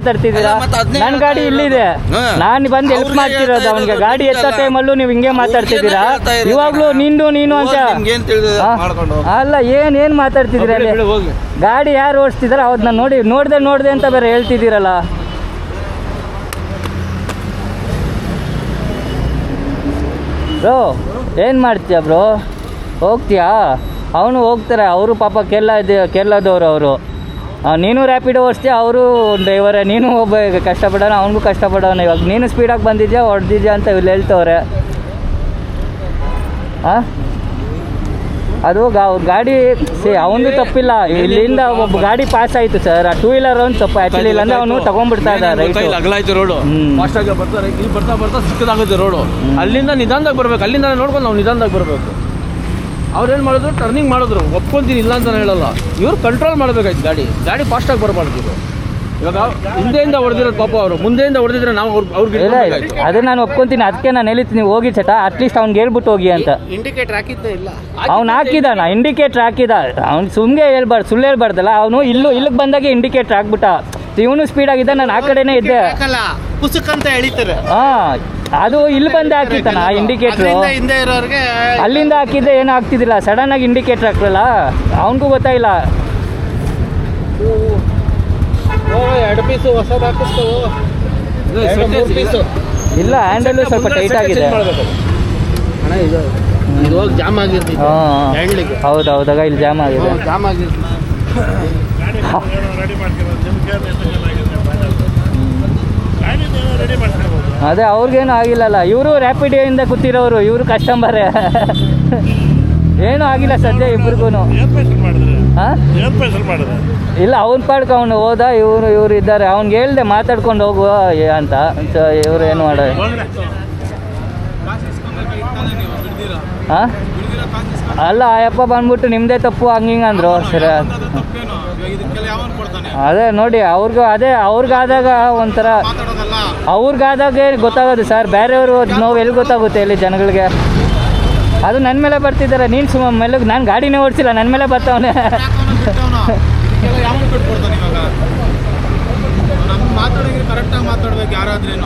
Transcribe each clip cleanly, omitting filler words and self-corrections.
ಮಾತಾಡ್ತಿದ್ದೀರಾ? ನನ್ನ ಗಾಡಿ ಇಲ್ಲಿದೆ, ನಾನು ಬಂದು ಹೆಲ್ಪ್ ಮಾಡ್ತಿರೋದು ಅವನಿಗೆ. ಗಾಡಿ ಎತ್ತ ಟೈಮಲ್ಲೂ ನೀವು ಹಿಂಗೆ ಮಾತಾಡ್ತಿದ್ದೀರಾ? ಇವಾಗ್ಲೂ ನೀನು ಅಂತ ಅಲ್ಲ, ಏನ್ ಮಾತಾಡ್ತಿದ್ದೀರಾ? ಗಾಡಿ ಯಾರು ಓಡಿಸ್ತಿದಾರ ಅವ್ರನ್ನ ನೋಡ್ದೆ ಅಂತ ಬೇರೆ ಹೇಳ್ತಿದ್ದೀರಲ್ಲ. ಬ್ರೋ ಏನು ಮಾಡ್ತೀಯ ಬ್ರೋ? ಹೋಗ್ತೀಯಾ? ಅವನು ಹೋಗ್ತಾರೆ, ಅವರು ಪಾಪ ಕೇರಳದವ್ರು ಅವರು. ನೀನು ರ್ಯಾಪಿಡೋ ಓಡಿಸ್ತೀಯ, ಅವರು ಡ್ರೈವರೇ. ನೀನು ಒಬ್ಬ ಕಷ್ಟಪಡೋಣ, ಅವನಿಗೂ ಕಷ್ಟಪಡೋಣ. ಇವಾಗ ನೀನು ಸ್ಪೀಡಾಗಿ ಬಂದಿದ್ಯಾ ಹೊಡೆದಿದ್ಯಾ ಅಂತ ಇಲ್ಲಿ ಹೇಳ್ತವ್ರೆ. ಹಾಂ, ಅದು ಗಾಡಿ ಅವನದು ತಪ್ಪಿಲ್ಲ. ಇಲ್ಲಿಂದ ಒಬ್ಬ ಗಾಡಿ ಪಾಸ್ ಆಯಿತು ಸರ್, ಆ 2 ವೀಲರ್ ಒಂದು ತಪ್ಪು ಆ್ಯಕ್ಚುಲಿ. ಇಲ್ಲಾಂದ್ರೆ ಅವನು ತಗೊಂಡ್ಬಿಡ್ತಾ ಇದ್ದಾರೆ. ಅಗಲಾಯ್ತು ರೋಡು, ಫಾಸ್ಟಾಗಿ ಬರ್ತಾರೆ, ಇಲ್ಲಿ ಬರ್ತಾ ಸಿಕ್ಕದಾಗುತ್ತೆ ರೋಡು. ಅಲ್ಲಿಂದ ನಿಧಾನದಾಗ ಬರಬೇಕು, ಅಲ್ಲಿಂದ ನೋಡ್ಕೊಂಡು ನಾವು ನಿಧಾನದಾಗ ಬರಬೇಕು. ಅವ್ರೇನು ಮಾಡಿದ್ರು, ಟರ್ನಿಂಗ್ ಮಾಡಿದ್ರು, ಒಪ್ಕೊಂತೀನಿ ಇಲ್ಲ ಅಂತ ಹೇಳಲ್ಲ. ಇವ್ರು ಕಂಟ್ರೋಲ್ ಮಾಡಬೇಕಾಯ್ತು ಗಾಡಿ ಫಾಸ್ಟಾಗಿ ಬರಬಾರ್ದು. ಇದು ಇವಾಗ ಹಿಂದೆಯಿಂದ ಹೊಡೆದಿರೋದು ಪಾಪ, ಅವರು ಮುಂದೆಯಿಂದ ಹೊಡೆದಿದ್ರೆ ನಾವು ಅವ್ರಿಗೆ ಅದೇ ನಾನು ಒಪ್ಕೊಂತೀನಿ. ಅದಕ್ಕೆ ನಾನು ಹೇಳಿತ್ತು ನೀವು ಹೋಗಿ ಚಟ, ಅಟ್ಲೀಸ್ಟ್ ಅವ್ನಿಗೆ ಹೇಳ್ಬಿಟ್ಟು ಹೋಗಿ ಅಂತ. ಇಂಡಿಕೇಟರ್ ಹಾಕಿದ್ದೇ ಇಲ್ಲ, ಅವ್ನು ಹಾಕಿದಾನ, ಇಂಡಿಕೇಟರ್ ಹಾಕಿದ. ಅವ್ನು ಸುಮ್ಮನೆ ಸುಳ್ಳು ಹೇಳ್ಬಾರ್ದಲ್ಲ. ಅವನು ಇಲ್ಲಿಗೆ ಬಂದಾಗ ಇಂಡಿಕೇಟರ್ ಹಾಕ್ಬಿಟ್ಟ. ಇವನು ಸ್ಪೀಡ್ ಆಗಿದ್ದ, ನಾನು ಆ ಕಡೆನೇ ಇದ್ದೆ. ಪುಸ್ತಕಂತ ಎಳಿತಾರೆ. ಅದು ಇಲ್ಲಿ ಬಂದು ಹಾಕಿತ್ತಾನ ಇಂಡಿಕೇಟ್ರು. ಅಲ್ಲಿಂದ ಹಾಕಿದ್ದೆ ಏನೂ ಆಗ್ತಿದ್ದಿಲ್ಲ. ಸಡನ್ ಆಗಿ ಇಂಡಿಕೇಟರ್ ಹಾಕ್ರಲ್ಲ, ಅವನಿಗೂ ಗೊತ್ತಾಯಿಲ್ಲ. 2 ಪೀಸು ಹೊಸದು ಹಾಕಿಸ್ತಾವು ಇಲ್ಲ, ಹ್ಯಾಂಡಲು ಸ್ವಲ್ಪ ಟೈಟ್ ಆಗಿದೆ. ಅಣ್ಣ ಇದು ಹೋಗಿ ಜಾಮ್ ಆಗಿರ್ತೀವಿ. ಹೌದಾಗ ಇಲ್ಲಿ ಜಾಮ್ ಆಗಿದೆ. ಅದೇ ಅವ್ರಿಗೇನು ಆಗಿಲ್ಲಲ್ಲ. ಇವರು ರ್ಯಾಪಿಡಿಯೋಯಿಂದ ಕೂತಿರೋರು, ಇವರು ಕಸ್ಟಮರೇ. ಏನೂ ಆಗಿಲ್ಲ ಸದ್ಯ ಇಬ್ರಿಗೂ. ಹಾಂ, ಇಲ್ಲ, ಅವ್ನ ಪಾಡ್ಕ ಅವನು ಹೋದ. ಇವರು ಇದ್ದಾರೆ. ಅವ್ನಿಗೆ ಹೇಳ್ದೆ ಮಾತಾಡ್ಕೊಂಡು ಹೋಗುವ ಅಂತ. ಇವ್ರು ಏನು ಮಾಡೋದು? ಹಾಂ, ಅಲ್ಲ, ಆಯಪ್ಪ ಬಂದ್ಬಿಟ್ಟು ನಿಮ್ಮದೇ ತಪ್ಪು ಹಂಗಿಂಗೆ ಅಂದರು. ಸರಿ, ಅದೇ ನೋಡಿ, ಅವ್ರಿಗಾದಾಗ ಒಂಥರ ಅವ್ರಿಗಾದಾಗೆ ಗೊತ್ತಾಗೋದು ಸರ್. ಬೇರೆಯವರು ನೋವು ಎಲ್ಲಿ ಗೊತ್ತಾಗುತ್ತೆ ಇಲ್ಲಿ ಜನಗಳಿಗೆ? ಅದು ನನ್ನ ಮೇಲೆ ಬರ್ತಿದ್ದಾರೆ. ನೀನು ಸುಮ್ಮನೆ ಮೇಲೆ, ನಾನು ಗಾಡಿನೇ ಓಡಿಸಿಲ್ಲ, ನನ್ನ ಮೇಲೆ ಬರ್ತಾವನೆ.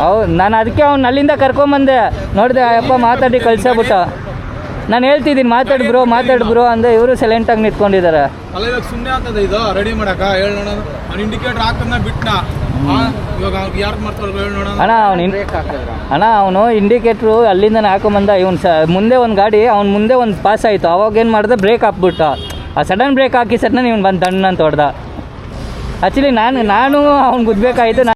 ಹೌದು, ನಾನು ಅದಕ್ಕೆ ಅವ್ನು ಅಲ್ಲಿಂದ ಕರ್ಕೊಂಬಂದೆ. ನೋಡಿದೆ ಅಯ್ಯಪ್ಪ ಮಾತಾಡಿ ಕಳ್ಸಬಿಟ್ಟ. ನಾನು ಹೇಳ್ತಿದ್ದೀನಿ ಮಾತಾಡು ಬ್ರೋ ಅಂದೆ. ಇವರು ಸೈಲೆಂಟಾಗಿ ನಿಂತ್ಕೊಂಡಿದ್ದಾರೆ. ಸುಮ್ಮನೆ ಆಗ್ತದೆ ಇದು ರೆಡಿ ಮಾಡಕ ಹೇಳೋಣ. ಇಂಡಿಕೇಟರ್ ಹಾಕನ್ನ ಬಿಟ್ನ ಅಣ್ಣ, ಅವನು ಇಂಡಿಕೇಟ್ರು ಅಲ್ಲಿಂದ ಹಾಕೊಂಬಂದ. ಇವನು ಮುಂದೆ ಒಂದು ಗಾಡಿ, ಅವ್ನು ಮುಂದೆ ಒಂದು ಪಾಸ್ ಆಯಿತು. ಅವಾಗ ಏನು ಮಾಡಿದೆ, ಬ್ರೇಕ್ ಹಾಕ್ಬಿಟ್ಟ. ಆ ಸಡನ್ ಬ್ರೇಕ್ ಹಾಕಿ ಸಡ್ನ ಇವನು ಬಂದು ದಣ್ಣ ಅಂತ ಹೊಡೆದ. ಆ್ಯಕ್ಚುಲಿ ನಾನು ಅವ್ನು ಗುದ್ದಬೇಕಾಯಿತು.